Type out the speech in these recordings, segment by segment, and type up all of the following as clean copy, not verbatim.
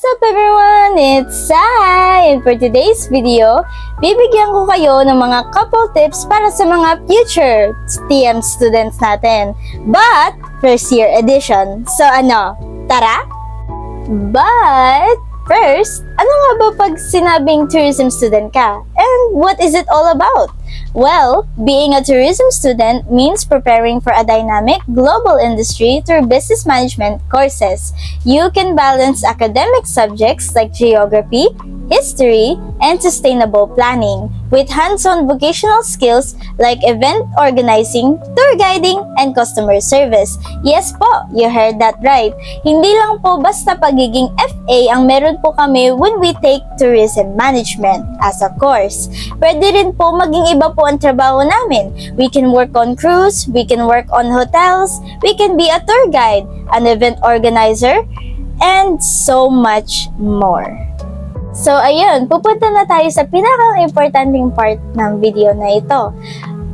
up everyone? It's Sai! And for today's video, bibigyan ko kayo ng mga couple tips para sa mga future TM students natin. But, first year edition. So tara? But, first, ano nga ba pag sinabing tourism student ka? And what is it all about? Well, being a tourism student means preparing for a dynamic global industry through business management courses. You can balance academic subjects like geography, history, and sustainable planning with hands-on vocational skills like event organizing, tour guiding, and customer service. Yes po, you heard that right. Hindi lang po basta pagiging FA ang meron po kami when we take tourism management as a course. Pwede rin po maging iba po ang trabaho namin. We can work on cruise, we can work on hotels, we can be a tour guide, an event organizer, and so much more. So ayun, pupunta na tayo sa pinaka-importanting part ng video na ito.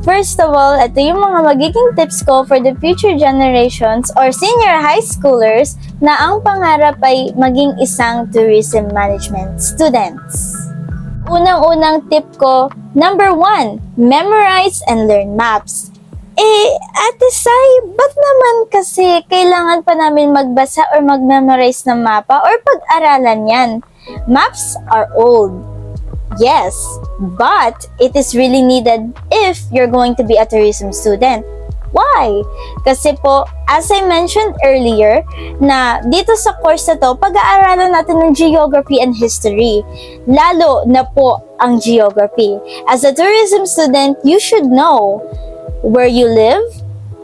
First of all, ito yung mga magiging tips ko for the future generations or senior high schoolers na ang pangarap ay maging isang tourism management students. Unang-unang tip ko, number 1, memorize and learn maps. Ate Sai, ba't naman kasi kailangan pa namin magbasa or mag-memorize ng mapa or pag-aralan yan? Maps are old. Yes, but it is really needed if you're going to be a tourism student. Why? Kasi po, as I mentioned earlier, na dito sa course na to, pag-aaralan natin ng geography and history. Lalo na po ang geography. As a tourism student, you should know where you live,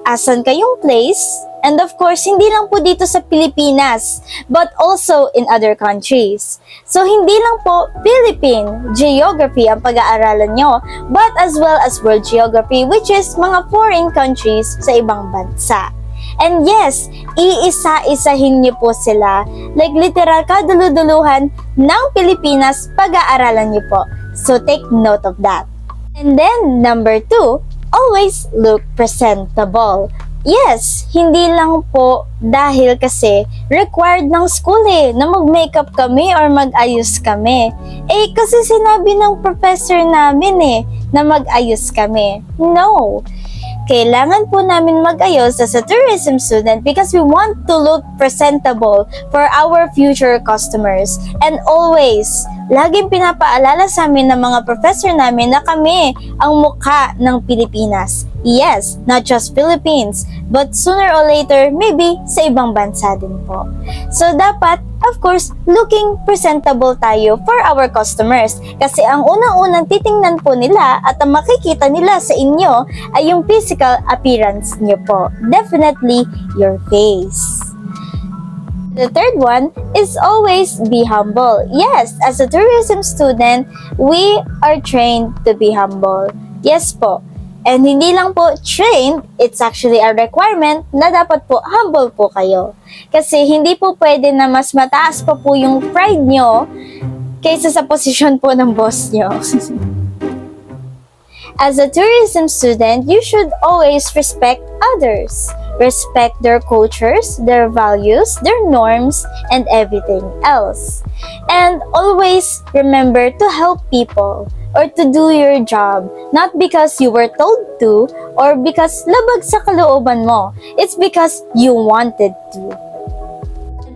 asan kayong place, and of course, hindi lang po dito sa Pilipinas, but also in other countries. So, hindi lang po Philippine geography ang pag-aaralan nyo, but as well as world geography, which is mga foreign countries sa ibang bansa. And yes, iisa-isahin nyo po sila. Like literal, kaduluduluhan ng Pilipinas, pag-aaralan nyo po. So, take note of that. And then, number 2, always look presentable. Yes, hindi lang po dahil kasi required ng school na mag-makeup kami or mag-ayos kami. Kasi sinabi ng professor namin na mag-ayos kami. No. Kailangan po namin mag-ayos as a tourism student because we want to look presentable for our future customers. And always, laging pinapaalala sa amin ng mga professor namin na kami ang mukha ng Pilipinas. Yes, not just Philippines, but sooner or later, maybe sa ibang bansa din po. So dapat, of course, looking presentable tayo for our customers. Kasi ang unang-unang titingnan po nila at ang makikita nila sa inyo ay yung physical appearance nyo po. Definitely, your face. The third one is always be humble. Yes, as a tourism student, we are trained to be humble. Yes po. And hindi lang po trained, it's actually a requirement na dapat po humble po kayo. Kasi hindi po pwede na mas mataas pa po yung pride nyo kaysa sa posisyon po ng boss nyo. As a tourism student, you should always respect others. Respect their cultures, their values, their norms, and everything else. And always remember to help people or to do your job, not because you were told to or because labag sa kalooban mo. It's because you wanted to.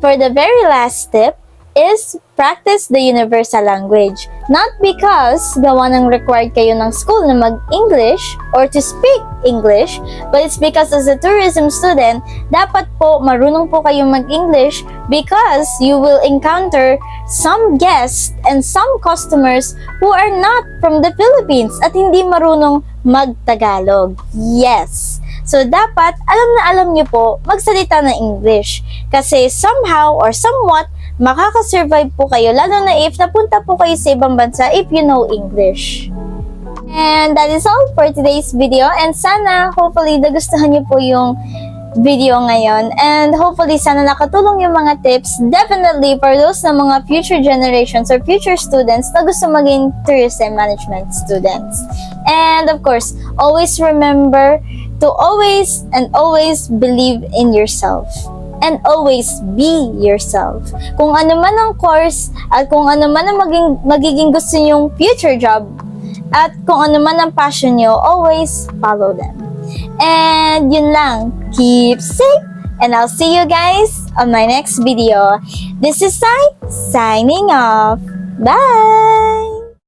For the very last tip is practice the universal language. Not because gawa ng required kayo ng school na mag-English or to speak English, but it's because as a tourism student, dapat po marunong po kayong mag-English because you will encounter some guests and some customers who are not from the Philippines at hindi marunong mag-Tagalog. Yes! So, dapat alam na alam nyo po magsalita ng English kasi somehow or somewhat makakasurvive po kayo lalo na if napunta po kayo sa ibang bansa if you know English. And that is all for today's video and sana hopefully nagustuhan nyo po yung video ngayon and hopefully sana nakatulong yung mga tips definitely for those na mga future generations or future students na gusto maging tourism management students. And of course, always remember to always believe in yourself. and always be yourself. Kung ano man ang course at kung ano man ang magiging gusto nyong future job at kung ano man ang passion nyo, always follow them. And yun lang, keep safe and I'll see you guys on my next video. This is Sai, signing off. Bye!